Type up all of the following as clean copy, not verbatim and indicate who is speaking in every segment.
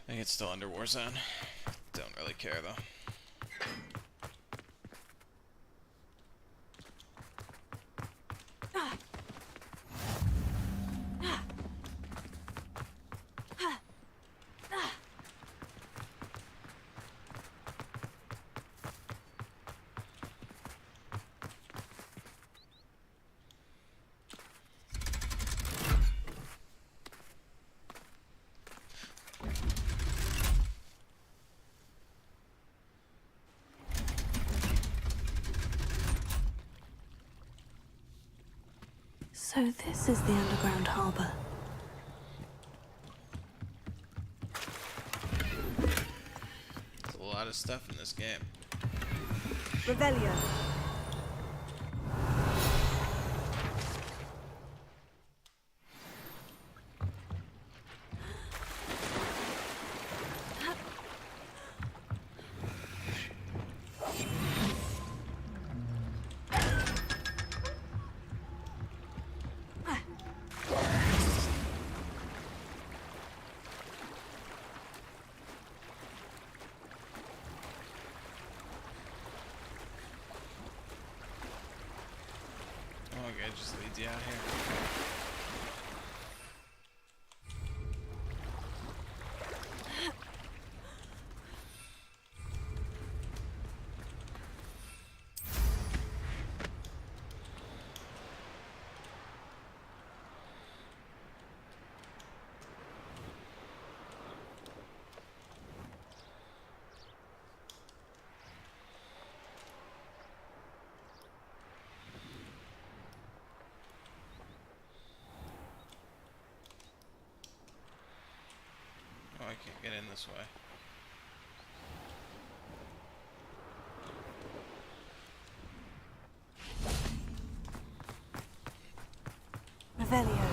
Speaker 1: I think it's still under Warzone. Don't really care though.
Speaker 2: So this is the underground harbor.
Speaker 1: There's a lot of stuff in this game.
Speaker 2: Revelio.
Speaker 1: Oh, okay, just leads you out here. Oh, I can't get in this way.
Speaker 2: Revelio.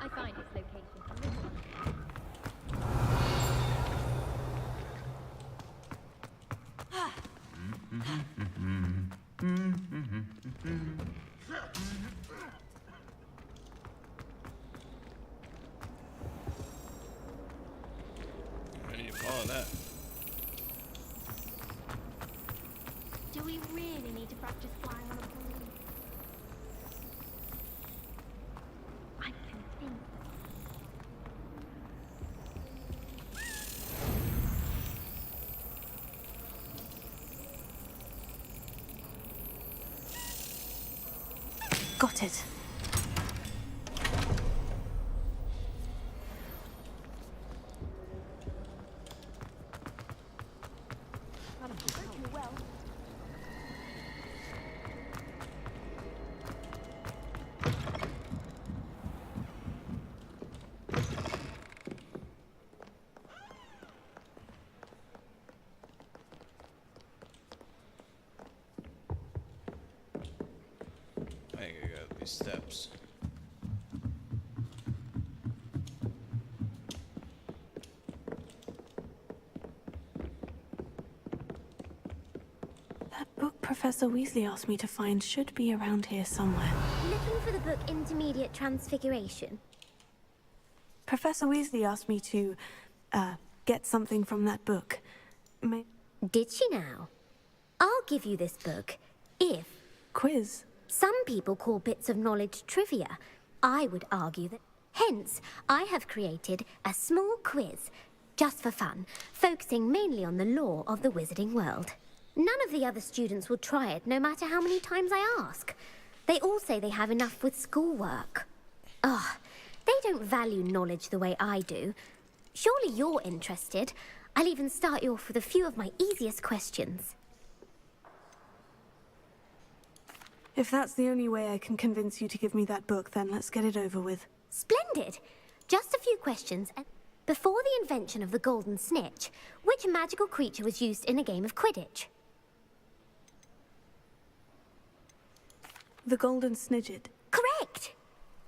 Speaker 3: I find its location from this one.
Speaker 1: Why do you follow that?
Speaker 3: Do we really need to practice flying on a balloon? I'm convinced.
Speaker 2: Got it.
Speaker 3: Well,
Speaker 1: I gotta go up these steps.
Speaker 2: That book Professor Weasley asked me to find should be around here somewhere.
Speaker 3: looking for the book Intermediate Transfiguration.
Speaker 2: Professor Weasley asked me to, get something from that book.
Speaker 3: Did she now? I'll give you this book if
Speaker 2: Quiz.
Speaker 3: some people call bits of knowledge trivia. I would argue that. Hence, I have created a small quiz, just for fun, focusing mainly on the lore of the wizarding world. None of the other students will try it, no matter how many times I ask. They all say they have enough with schoolwork. Ugh, they don't value knowledge the way I do. Surely you're interested. I'll even start you off with a few of my easiest questions.
Speaker 2: If that's the only way I can convince you to give me that book, then let's get it over with.
Speaker 3: Splendid! Just a few questions. Before the invention of the golden snitch, which magical creature was used in a game of Quidditch?
Speaker 2: The golden snidget.
Speaker 3: Correct!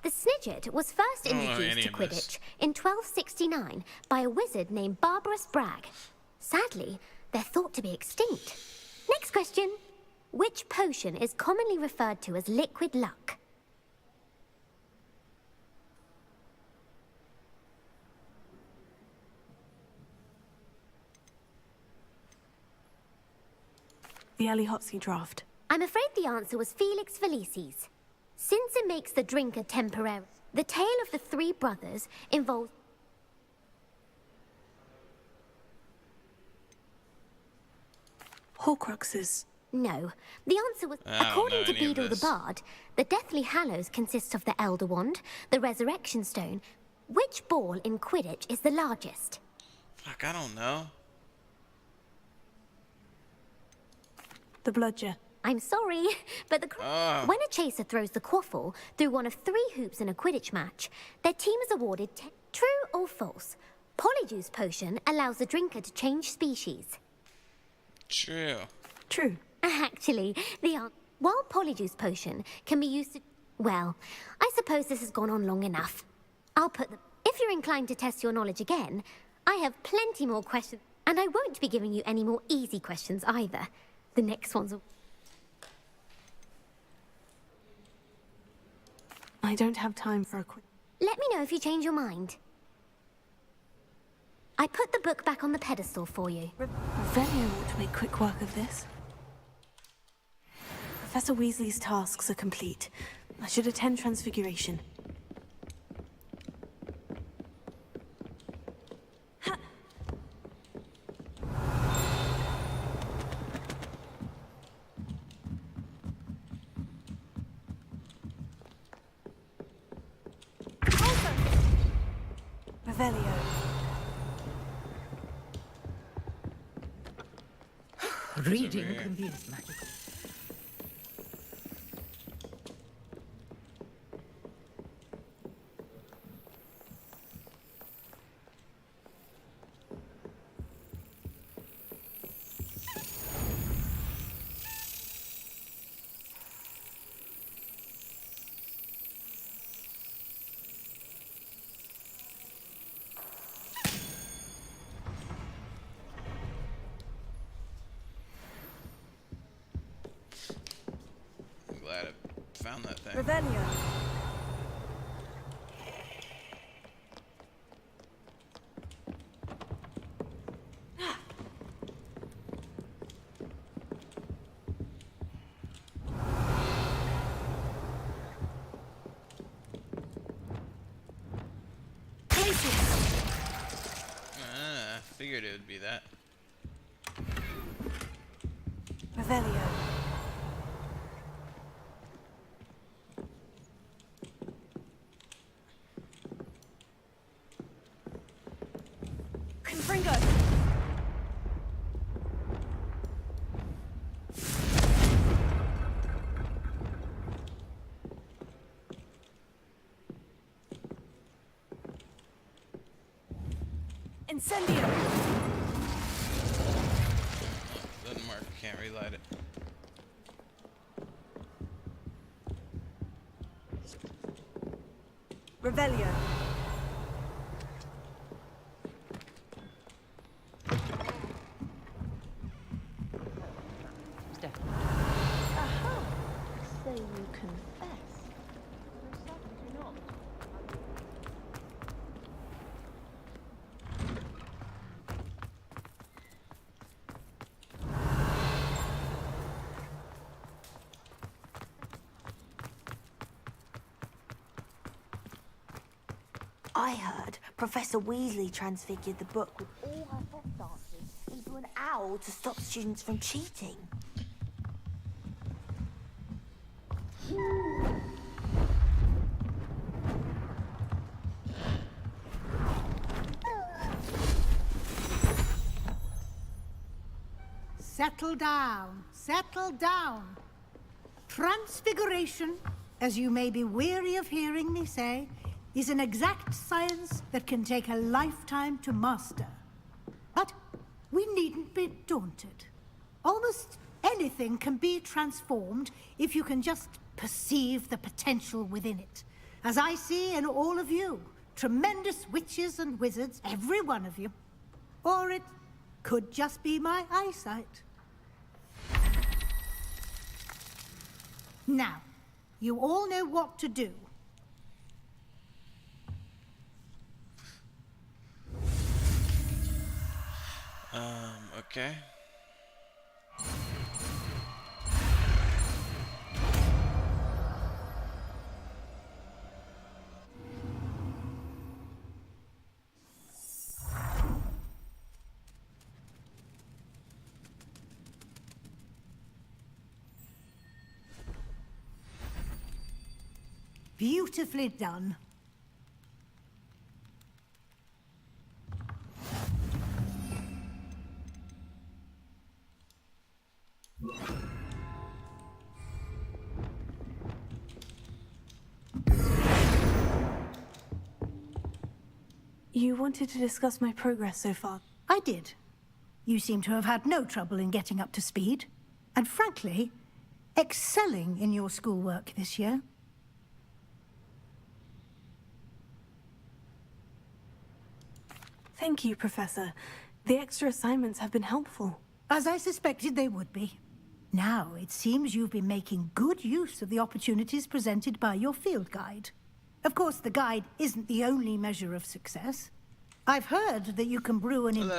Speaker 3: The snidget was first
Speaker 1: don't know
Speaker 3: introduced
Speaker 1: any
Speaker 3: to
Speaker 1: of this.
Speaker 3: Quidditch in 1269 by a wizard named Barbarous Bragg. Sadly, they're thought to be extinct. Next question. Which potion is commonly referred to as liquid luck?
Speaker 2: The Alihotsky draft.
Speaker 3: I'm afraid the answer was Felix Felicis. Since it makes the drinker temporary, the tale of the three brothers involves...
Speaker 2: Horcruxes.
Speaker 3: No. The answer was,
Speaker 1: I don't
Speaker 3: according
Speaker 1: know
Speaker 3: to
Speaker 1: any of
Speaker 3: Beedle the
Speaker 1: this.
Speaker 3: Bard, the Deathly Hallows consists of the Elder Wand, the Resurrection Stone. Which ball in Quidditch is the largest?
Speaker 1: Fuck, I don't know.
Speaker 2: The bludger.
Speaker 3: I'm sorry, but when a chaser throws the quaffle through one of 3 hoops in a Quidditch match, their team is awarded 10. True or false? Polyjuice Potion allows the drinker to change species.
Speaker 1: True.
Speaker 2: True.
Speaker 3: Actually, while Polyjuice Potion can be used to... Well, I suppose this has gone on long enough. I'll put the... If you're inclined to test your knowledge again, I have plenty more questions, and I won't be giving you any more easy questions either. The next one's...
Speaker 2: I don't have time for a quick...
Speaker 3: Let me know if you change your mind. I put the book back on the pedestal for you.
Speaker 2: Revelio ought to make quick work of this. Professor Weasley's tasks are complete. I should attend Transfiguration. Revelio.
Speaker 4: Reading can be as magical.
Speaker 1: I'm glad I found that thing.
Speaker 2: Revelio.
Speaker 1: I figured it would be that.
Speaker 2: Revelio. Confringo. Incendio.
Speaker 1: Doesn't work. Can't relight it.
Speaker 2: Revelio.
Speaker 4: Aha! So you confess. Do not.
Speaker 5: I heard Professor Weasley transfigured the book with all her test answers into an owl to stop students from cheating.
Speaker 6: Settle down, settle down. Transfiguration, as you may be weary of hearing me say, is an exact science that can take a lifetime to master. But we needn't be daunted. Almost anything can be transformed if you can just perceive the potential within it. As I see in all of you, tremendous witches and wizards, every one of you. Or it could just be my eyesight. Now, you all know what to do.
Speaker 1: Okay.
Speaker 6: Beautifully done.
Speaker 2: You wanted to discuss my progress so far.
Speaker 6: I did. You seem to have had no trouble in getting up to speed. And frankly, excelling in your schoolwork this year.
Speaker 2: Thank you, Professor. The extra assignments have been helpful.
Speaker 6: As I suspected they would be. Now, it seems you've been making good use of the opportunities presented by your field guide. Of course, the guide isn't the only measure of success. I've heard that you can brew an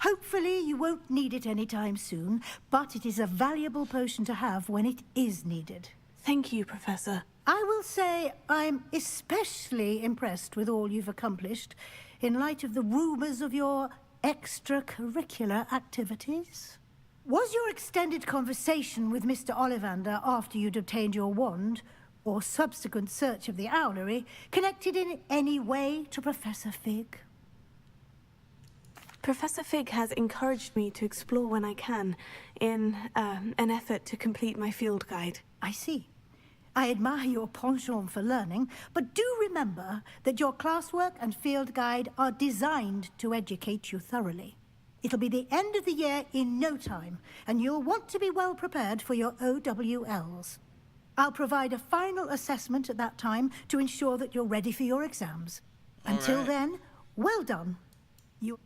Speaker 6: Hopefully, you won't need it anytime soon, but it is a valuable potion to have when it is needed.
Speaker 2: Thank you, Professor.
Speaker 6: I will say I'm especially impressed with all you've accomplished in light of the rumors of your extracurricular activities. Was your extended conversation with Mr. Ollivander after you'd obtained your wand, or subsequent search of the owlery, connected in any way to Professor Fig?
Speaker 2: Professor Fig has encouraged me to explore when I can, in an effort to complete my field guide.
Speaker 6: I see. I admire your penchant for learning, but do remember that your classwork and field guide are designed to educate you thoroughly. It'll be the end of the year in no time, and you'll want to be well prepared for your OWLs. I'll provide a final assessment at that time to ensure that you're ready for your exams. Until then, well done. You...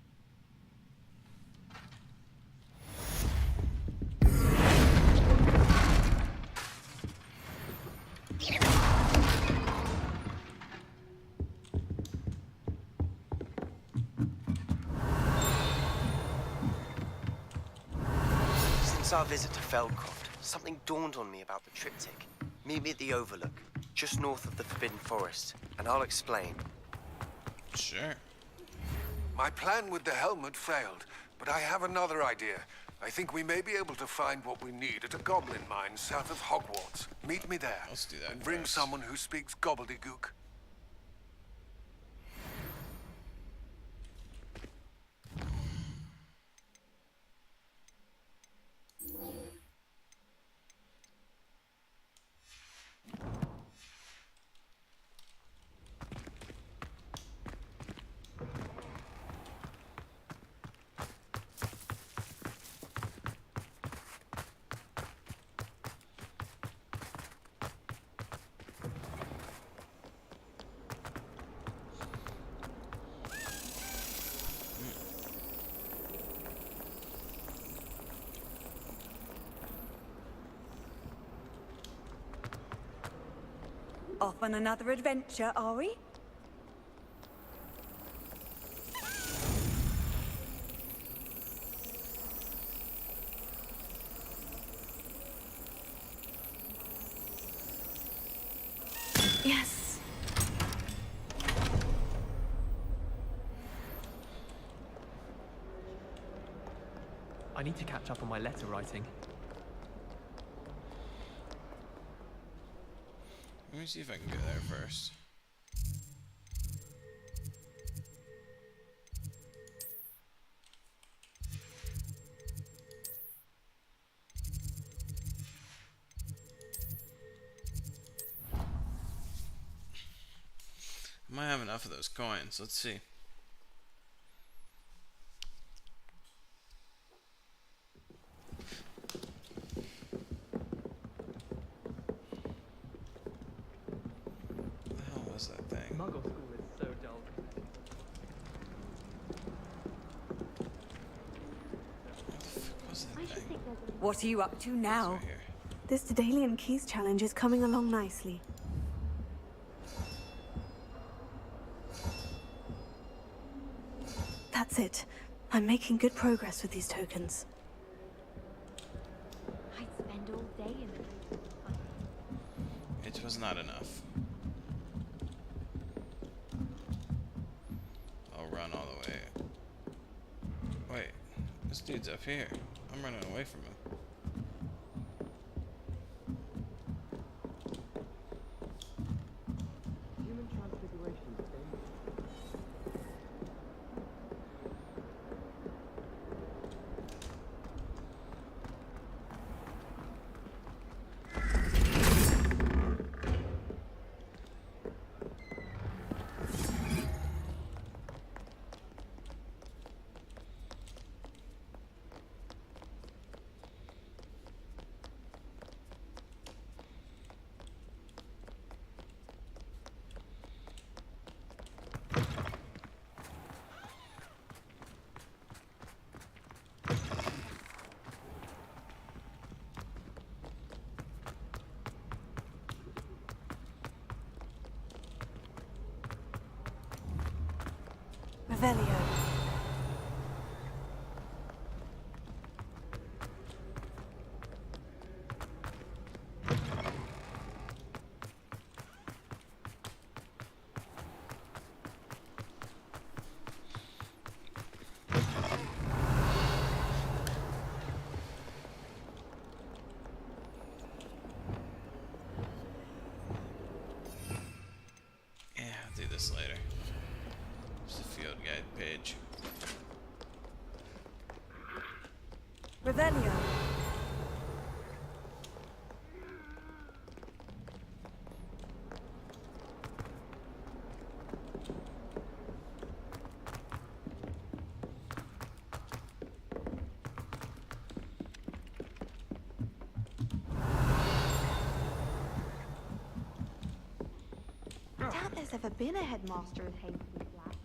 Speaker 7: Since our visit to Feldcroft, something dawned on me about the triptych. Meet me at the Overlook, just north of the Forbidden Forest, and I'll explain.
Speaker 1: Sure.
Speaker 8: My plan with the helmet failed, but I have another idea. I think we may be able to find what we need at a goblin mine south of Hogwarts. Meet me there.
Speaker 1: Let's do that
Speaker 8: and bring
Speaker 1: first.
Speaker 8: someone who speaks gobbledygook.
Speaker 9: Off on another adventure, are we?
Speaker 2: Yes.
Speaker 10: I need to catch up on my letter writing.
Speaker 1: Let me see if I can go there first. I might have enough of those coins. Let's see. was that thing?
Speaker 10: Muggle school is so dull.
Speaker 1: What the fuck was that thing?
Speaker 9: What are you up to now?
Speaker 1: It's right here.
Speaker 2: This Daedalian Keys challenge is coming along nicely. That's it. I'm making good progress with these tokens.
Speaker 3: I'd spend all day in the
Speaker 1: It was not enough. I'll run all the way. Wait, this dude's up here. I'm running away from him.
Speaker 10: Human transfiguration is dangerous.
Speaker 2: Revelio.
Speaker 1: Yeah, I'll do this later. Just a field guide page.
Speaker 9: Revelio.
Speaker 5: I doubt there's ever been a headmaster in Hazelwood Flat.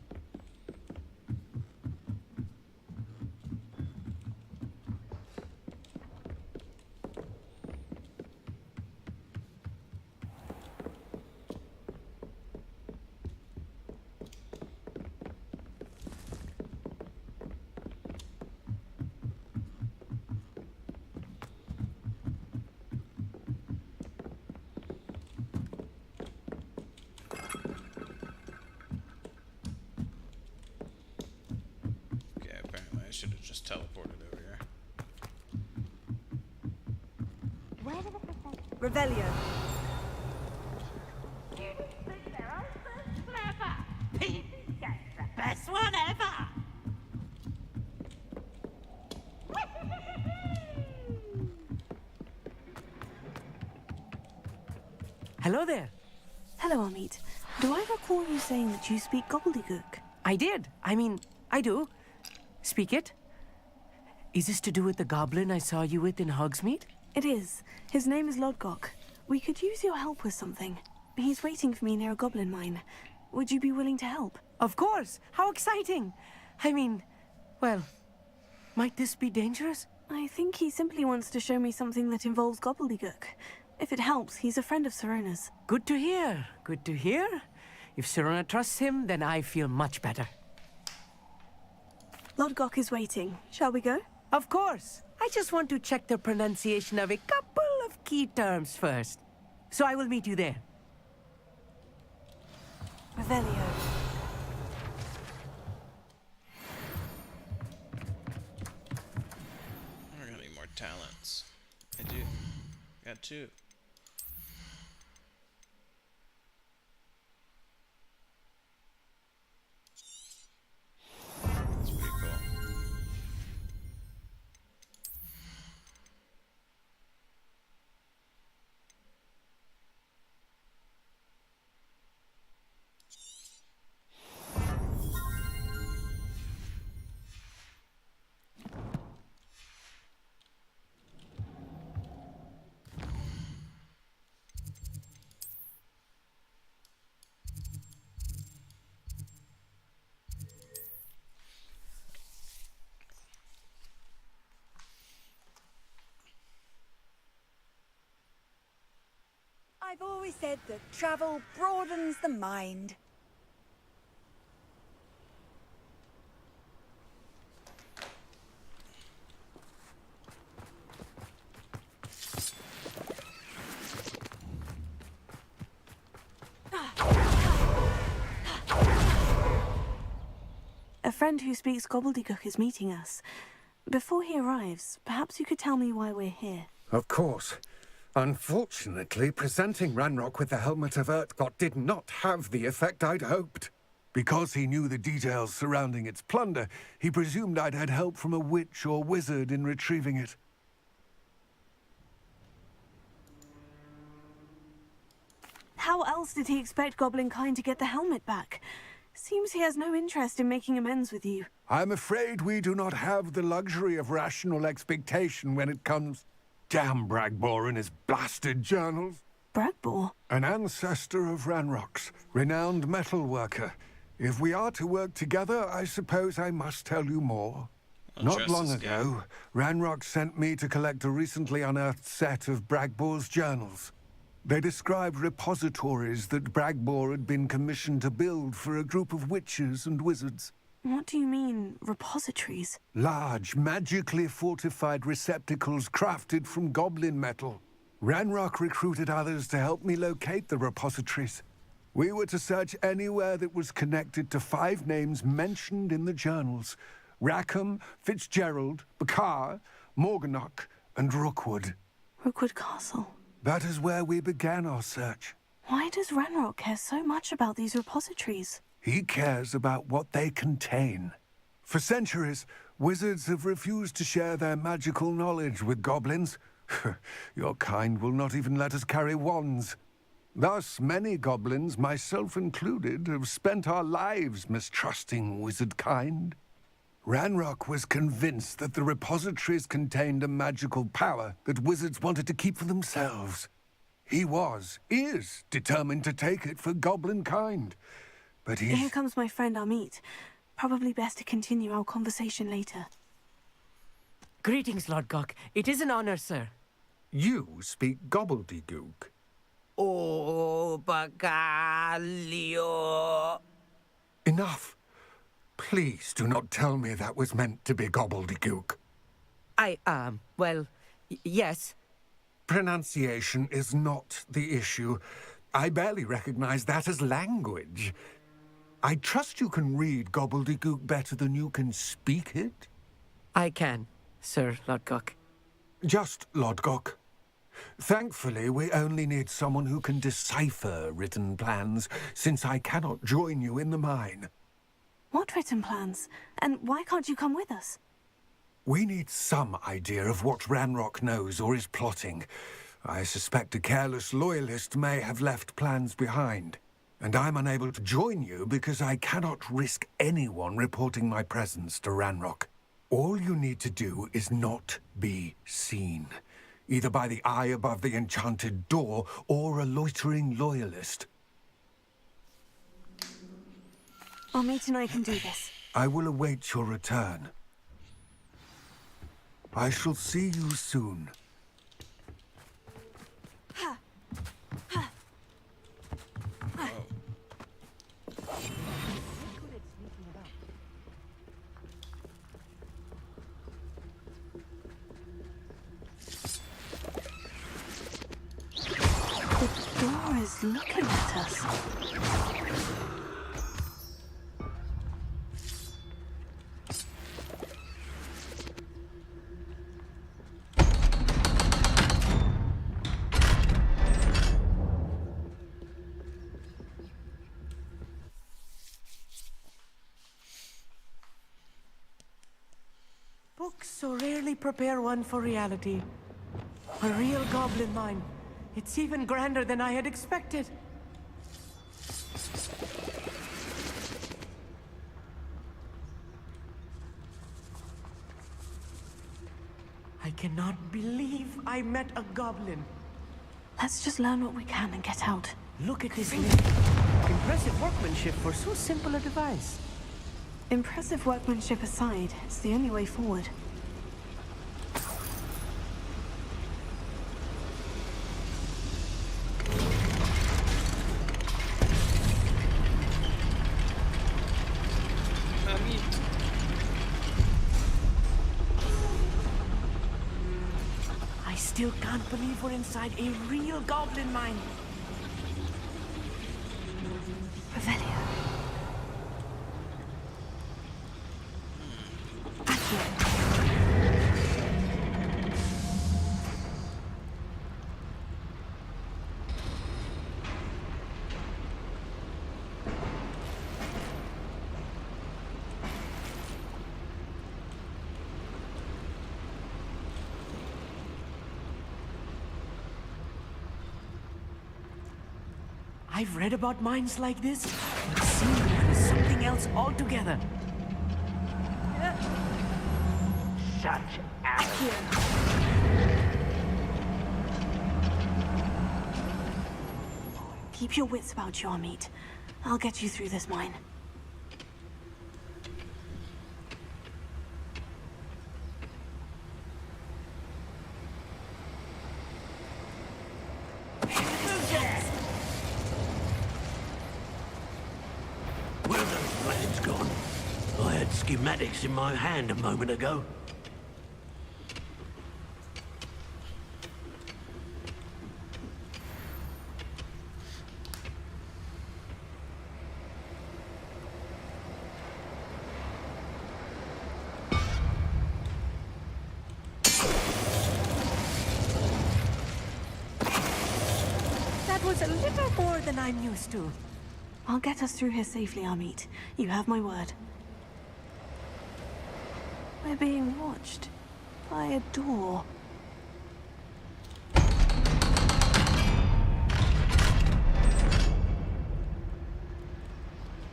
Speaker 1: Okay, apparently I should have just teleported over here.
Speaker 3: Where do the professors...
Speaker 9: Revelio.
Speaker 5: Best one ever!
Speaker 11: Hello there.
Speaker 2: Hello, Amit. Do I recall you saying that you speak gobbledygook?
Speaker 11: I did. I mean, I do. Speak it. Is this to do with the goblin I saw you with in Hogsmeade?
Speaker 2: It is. His name is Lodgok. We could use your help with something. He's waiting for me near a goblin mine. Would you be willing to help?
Speaker 11: Of course. How exciting. I mean, well, might this be dangerous?
Speaker 2: I think he simply wants to show me something that involves gobbledygook. If it helps, he's a friend of Serona's.
Speaker 11: Good to hear. Good to hear. If Serona trusts him, then I feel much better.
Speaker 2: Lodgok is waiting. Shall we go?
Speaker 11: Of course. I just want to check the pronunciation of a couple of key terms first. So I will meet you there.
Speaker 2: Revelio.
Speaker 1: I don't got any more talents. I do. Got 2. That's pretty cool.
Speaker 9: I've always said that travel broadens the mind.
Speaker 2: A friend who speaks gobbledygook is meeting us. Before he arrives, perhaps you could tell me why we're here.
Speaker 8: Of course. Unfortunately, presenting Ranrock with the Helmet of Urtkot did not have the effect I'd hoped. Because he knew the details surrounding its plunder, he presumed I'd had help from a witch or wizard in retrieving it.
Speaker 2: How else did he expect Goblinkind to get the helmet back? Seems he has no interest in making amends with you.
Speaker 8: I'm afraid we do not have the luxury of rational expectation when it comes... Damn Bragbor and his blasted journals.
Speaker 2: Bragbor?
Speaker 8: An ancestor of Ranrock's, renowned metal worker. If we are to work together, I suppose I must tell you more. Not long ago, Ranrock sent me to collect a recently unearthed set of Bragbor's journals. They described repositories that Bragbor had been commissioned to build for a group of witches and wizards.
Speaker 2: What do you mean, repositories?
Speaker 8: Large, magically fortified receptacles crafted from goblin metal. Ranrock recruited others to help me locate the repositories. We were to search anywhere that was connected to 5 names mentioned in the journals. Rackham, Fitzgerald, Bakar, Morganach, and Rookwood.
Speaker 2: Rookwood Castle.
Speaker 8: That is where we began our search.
Speaker 2: Why does Ranrock care so much about these repositories?
Speaker 8: He cares about what they contain. For centuries, wizards have refused to share their magical knowledge with goblins. Your kind will not even let us carry wands. Thus, many goblins, myself included, have spent our lives mistrusting wizard kind. Ranrock was convinced that the repositories contained a magical power that wizards wanted to keep for themselves. He is determined to take it for goblin kind. But
Speaker 2: Here comes my friend Amit. Probably best to continue our conversation later.
Speaker 11: Greetings, Lord Gok. It is an honor, sir.
Speaker 8: You speak gobbledygook.
Speaker 11: Oh, Bagalio.
Speaker 8: Enough. Please do not tell me that was meant to be gobbledygook.
Speaker 11: Well, yes.
Speaker 8: Pronunciation is not the issue. I barely recognize that as language. I trust you can read gobbledygook better than you can speak it?
Speaker 11: I can, Sir Lodgok.
Speaker 8: Just Lodgok. Thankfully, we only need someone who can decipher written plans, since I cannot join you in the mine.
Speaker 2: What written plans? And why can't you come with us?
Speaker 8: We need some idea of what Ranrock knows or is plotting. I suspect a careless loyalist may have left plans behind. And I'm unable to join you because I cannot risk anyone reporting my presence to Ranrock. All you need to do is not be seen, either by the eye above the enchanted door or a loitering loyalist.
Speaker 2: Amit and I can do this.
Speaker 8: I will await your return. I shall see you soon.
Speaker 2: The door is looking at us.
Speaker 11: Books so rarely prepare one for reality. A real goblin mine. It's even grander than I had expected. I cannot believe I met a goblin.
Speaker 2: Let's just learn what we can and get out.
Speaker 11: Look at this lid. Impressive workmanship for so simple a device.
Speaker 2: Impressive workmanship aside, it's the only way forward.
Speaker 11: still can't believe we're inside a real goblin mine.
Speaker 2: Revelio. Accio.
Speaker 11: I've read about mines like this, but seeing one is something else altogether.
Speaker 12: Such arrogance.
Speaker 2: Keep your wits about you, Amit. I'll get you through this mine.
Speaker 12: Where are those plans gone? I had schematics in my hand a moment ago.
Speaker 11: That was a little more than I'm used to.
Speaker 2: I'll get us through here safely, Amit. You have my word. We're being watched by a door.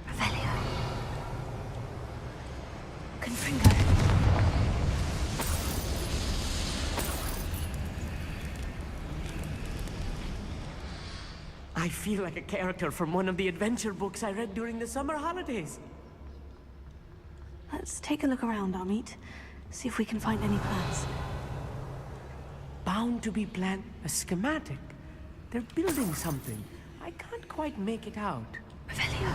Speaker 2: Revelio. Confringo.
Speaker 11: I feel like a character from one of the adventure books I read during the summer holidays.
Speaker 2: Let's take a look around, Amit. See if we can find any plans.
Speaker 11: Bound to be a schematic. They're building something. I can't quite make it out.
Speaker 2: Revelio.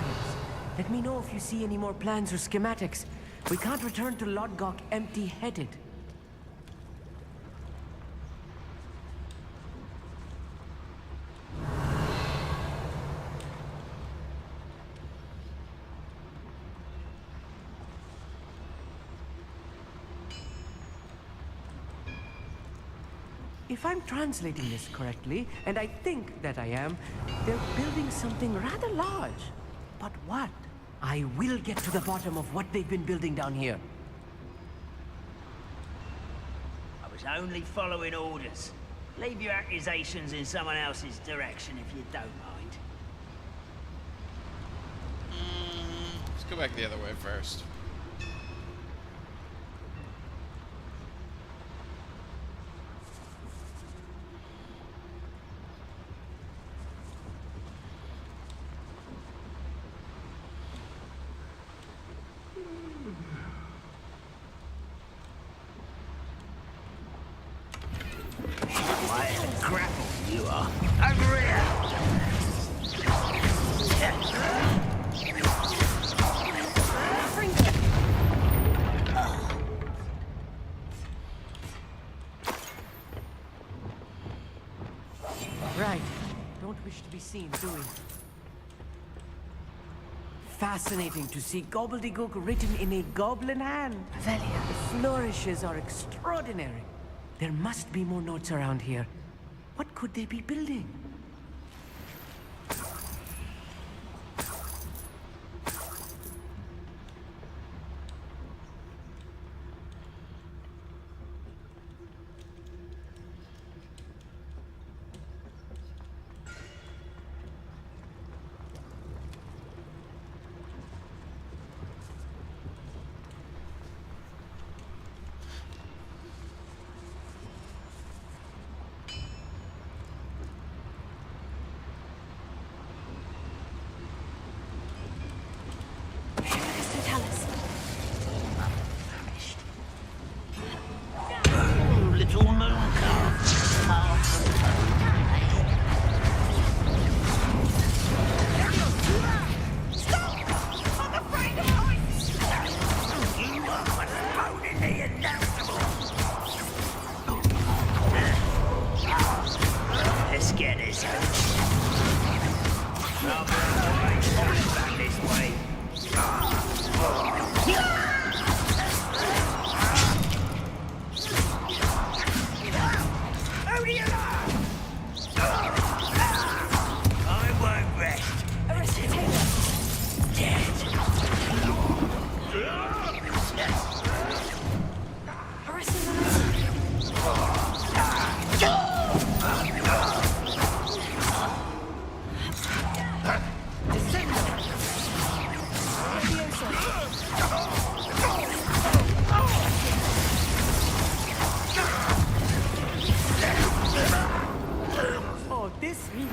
Speaker 11: Let me know if you see any more plans or schematics. We can't return to Lodgok empty-headed. If I'm translating this correctly, and I think that I am, they're building something rather large. But what? I will get to the bottom of what they've been building down here.
Speaker 13: I was only following orders. Leave your accusations in someone else's direction if you don't mind.
Speaker 1: Let's go back the other way first.
Speaker 13: Grapple, you are. Over here!
Speaker 11: Right. Don't wish to be seen, do we? Fascinating to see gobbledygook written in a goblin hand.
Speaker 2: Revelio.
Speaker 11: The flourishes are extraordinary. There must be more notes around here. What could they be building?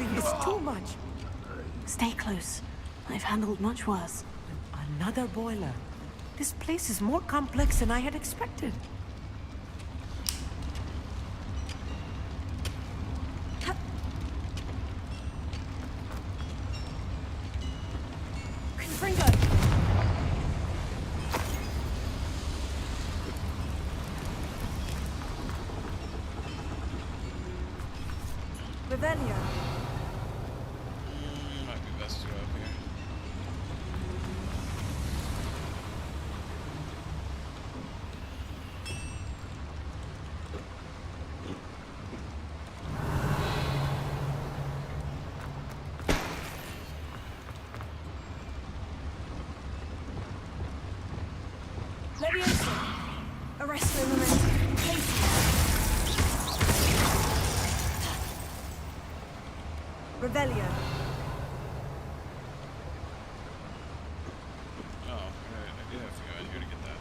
Speaker 11: It's too much.
Speaker 2: Stay close. I've handled much worse.
Speaker 11: Another boiler. This place is more complex than I had expected.
Speaker 2: Confringo! Revelio.
Speaker 1: Might be best to go up here.
Speaker 2: Leviosa! Arresto momentum. Casey! Revelio.
Speaker 1: Oh, right. I do have to go in here to get that.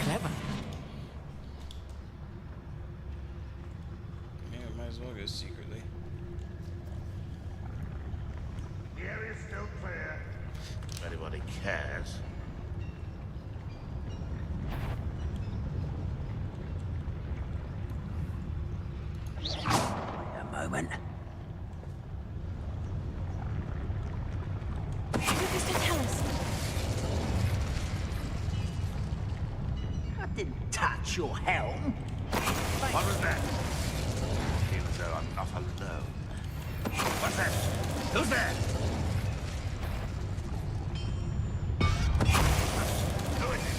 Speaker 11: Clever.
Speaker 1: Yeah, might as well go secretly.
Speaker 12: The area's still clear. If anybody cares.
Speaker 13: Wait a moment. I didn't touch your helm.
Speaker 12: What was that? Seems though I'm not alone. What's that? Who's there? Who is it?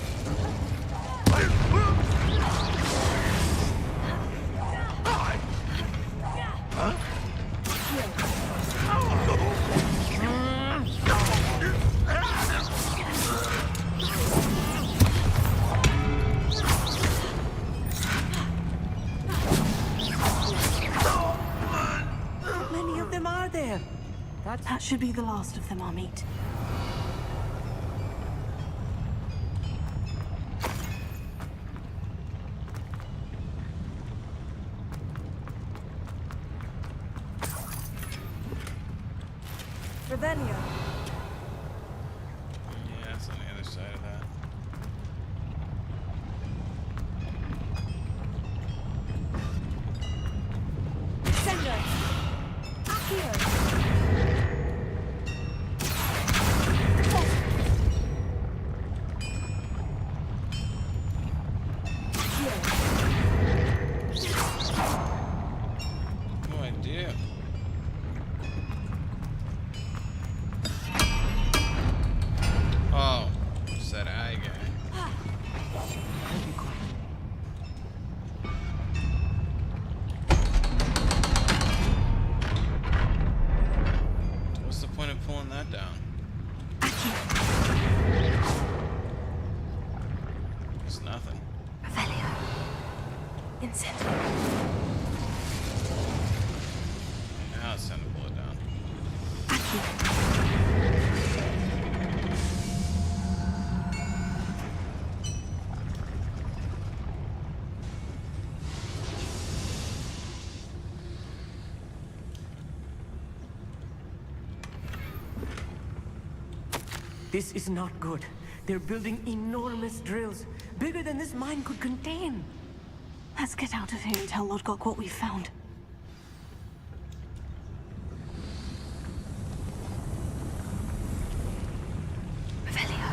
Speaker 12: Huh?
Speaker 11: How many of them are there?
Speaker 2: That should be the last of them, our meet. Revelio.
Speaker 1: Yeah, it's on the other side of that.
Speaker 2: Sendo. Accio.
Speaker 1: No idea. Oh, said I guy. What's the point of pulling that down? It's nothing.
Speaker 2: Revelio. Incendio.
Speaker 1: Now it's time to pull it down.
Speaker 11: This is not good. They're building enormous drills, bigger than this mine could contain.
Speaker 2: Let's get out of here and tell Lodgok what we've found. Revelio.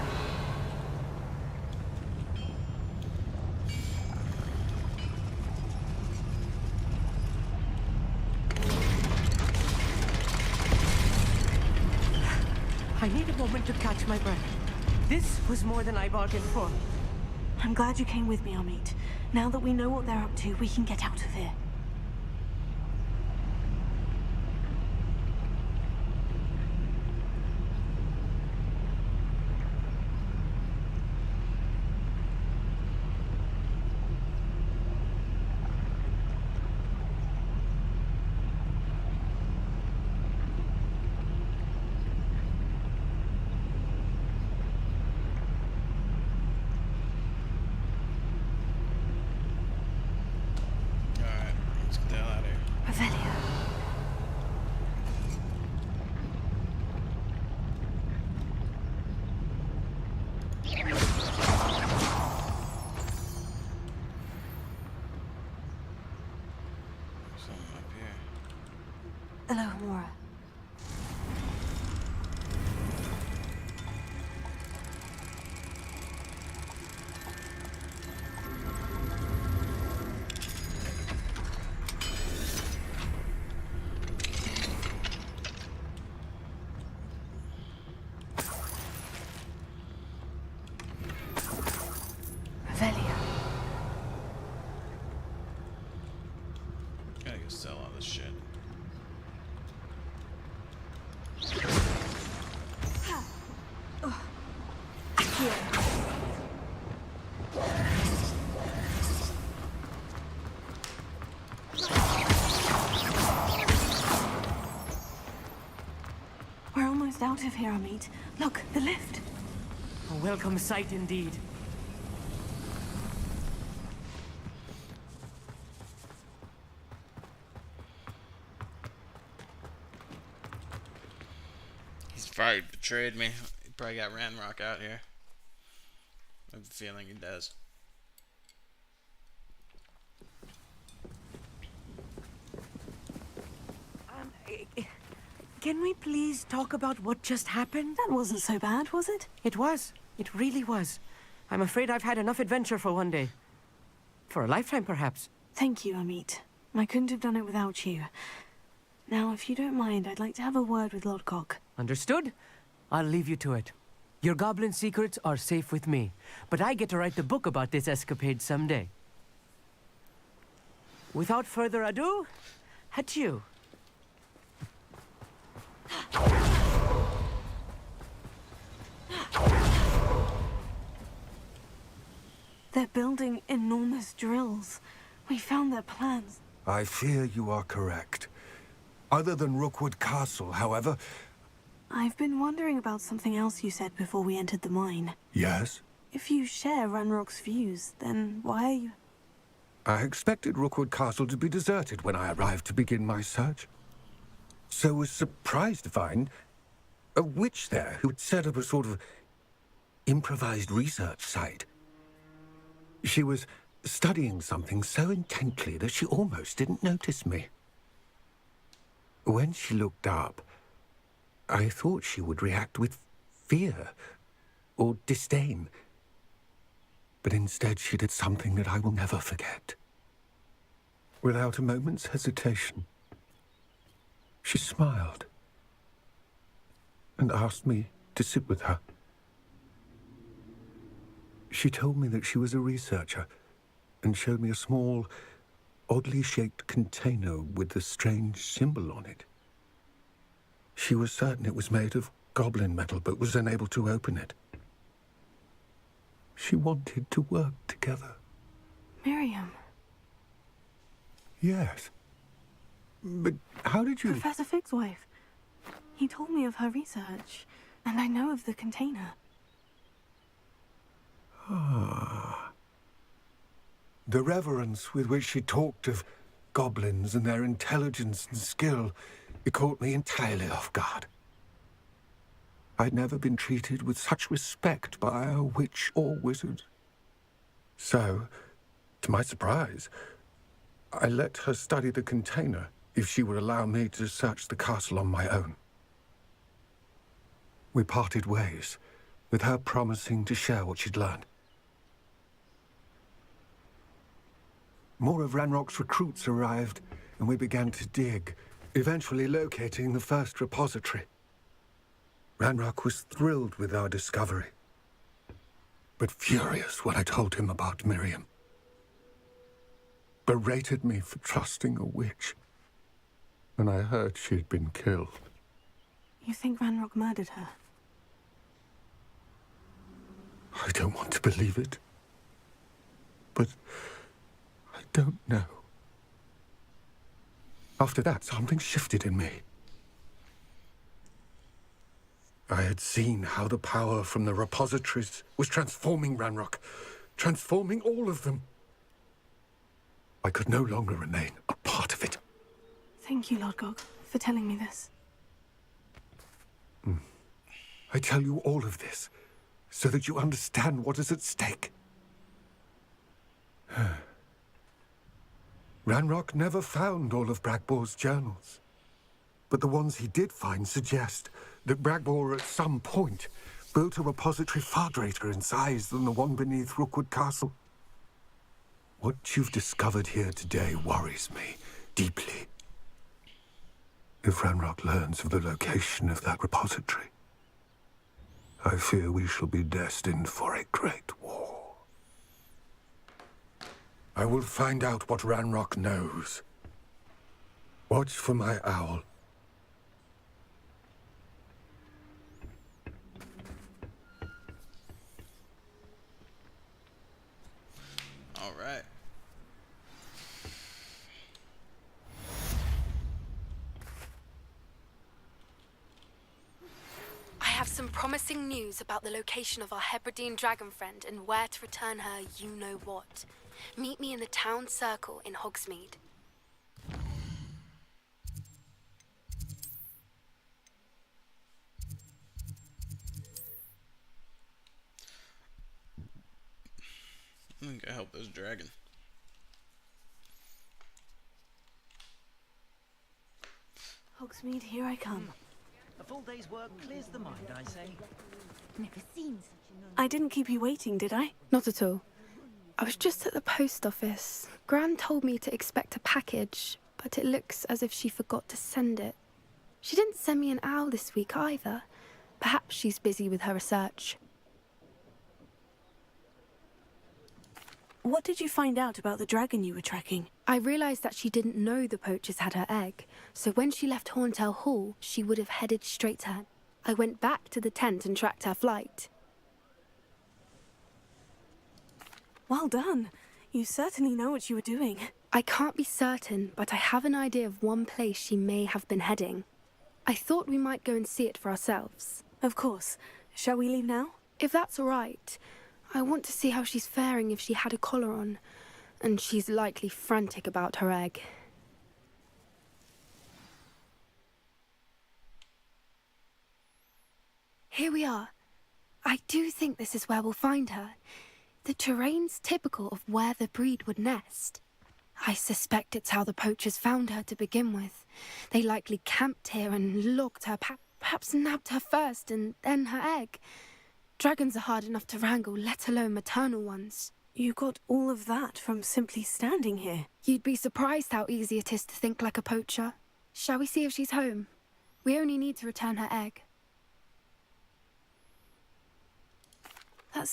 Speaker 11: I need a moment to catch my breath. This was more than I bargained for.
Speaker 2: I'm glad you came with me, Amit. Now that we know what they're up to, we can get out of here.
Speaker 1: Alright, let's get the hell out of here.
Speaker 2: Revelio.
Speaker 1: Something up here.
Speaker 2: Hello, Mora. Revelio.
Speaker 1: Gotta go sell all this shit.
Speaker 2: We're almost out of here, Amit. Look, the lift.
Speaker 11: A welcome sight indeed.
Speaker 1: He's probably betrayed me. He probably got Ranrock out here. I have a feeling he does.
Speaker 11: Can we please talk about what just happened?
Speaker 2: That wasn't so bad, was it?
Speaker 11: It was. It really was. I'm afraid I've had enough adventure for one day. For a lifetime, perhaps.
Speaker 2: Thank you, Amit. I couldn't have done it without you. Now, if you don't mind, I'd like to have a word with Lodgok.
Speaker 11: Understood? I'll leave you to it. Your goblin secrets are safe with me, but I get to write the book about this escapade someday. Without further ado, adieu.
Speaker 2: They're building enormous drills. We found their plans.
Speaker 8: I fear you are correct. Other than Rookwood Castle, however...
Speaker 2: I've been wondering about something else you said before we entered the mine.
Speaker 8: Yes?
Speaker 2: If you share Ranrock's views, then why are you...
Speaker 8: I expected Rookwood Castle to be deserted when I arrived to begin my search. So was surprised to find a witch there who had set up a sort of improvised research site. She was studying something so intently that she almost didn't notice me. When she looked up, I thought she would react with fear or disdain. But instead she did something that I will never forget. Without a moment's hesitation, she smiled and asked me to sit with her. She told me that she was a researcher and showed me a small, oddly shaped container with a strange symbol on it. She was certain it was made of goblin metal, but was unable to open it. She wanted to work together.
Speaker 2: Miriam.
Speaker 8: Yes. But how did you...
Speaker 2: Professor Fig's wife. He told me of her research, and I know of the container.
Speaker 8: Ah. The reverence with which she talked of goblins and their intelligence and skill, it caught me entirely off guard. I'd never been treated with such respect by a witch or wizard. So, to my surprise, I let her study the container if she would allow me to search the castle on my own. We parted ways, with her promising to share what she'd learned. More of Ranrock's recruits arrived, and we began to dig, eventually locating the first repository. Ranrock was thrilled with our discovery, but furious when I told him about Miriam. Berated me for trusting a witch, and I heard she'd been killed.
Speaker 2: You think Ranrock murdered her?
Speaker 8: I don't want to believe it, but I don't know. After that, something shifted in me. I had seen how the power from the repositories was transforming Ranrock, transforming all of them. I could no longer remain a part of it.
Speaker 2: Thank you, Lodgok, for telling me this.
Speaker 8: I tell you all of this so that you understand what is at stake. Ranrock never found all of Bragbor's journals, but the ones he did find suggest that Bragbor at some point built a repository far greater in size than the one beneath Rookwood Castle. What you've discovered here today worries me deeply. If Ranrock learns of the location of that repository, I fear we shall be destined for a great war. I will find out what Ranrock knows. Watch for my owl.
Speaker 1: All right.
Speaker 2: I have some promising news about the location of our Hebridean dragon friend and where to return her you-know-what. Meet me in the town circle in Hogsmeade.
Speaker 1: I'm gonna go help this dragon.
Speaker 2: Hogsmeade, here I come.
Speaker 13: A full day's work clears the mind, I say.
Speaker 3: Never seen such
Speaker 2: I didn't keep you waiting, did I?
Speaker 14: Not at all. I was just at the post office. Gran told me to expect a package, but it looks as if she forgot to send it. She didn't send me an owl this week either. Perhaps she's busy with her research.
Speaker 2: What did you find out about the dragon you were tracking?
Speaker 14: I realised that she didn't know the poachers had her egg, so when she left Horntail Hall, she would have headed straight to her. I went back to the tent and tracked her flight.
Speaker 2: Well done. You certainly know what you were doing.
Speaker 14: I can't be certain, but I have an idea of one place she may have been heading. I thought we might go and see it for ourselves.
Speaker 2: Of course. Shall we leave now?
Speaker 14: If that's all right. I want to see how she's faring if she had a collar on, and she's likely frantic about her egg. Here we are. I do think this is where we'll find her. The terrain's typical of where the breed would nest. I suspect it's how the poachers found her to begin with. They likely camped here and logged her, perhaps nabbed her first and then her egg. Dragons are hard enough to wrangle, let alone maternal ones.
Speaker 2: You got all of that from simply standing here.
Speaker 14: You'd be surprised how easy it is to think like a poacher. Shall we see if she's home? We only need to return her egg.
Speaker 2: That sounds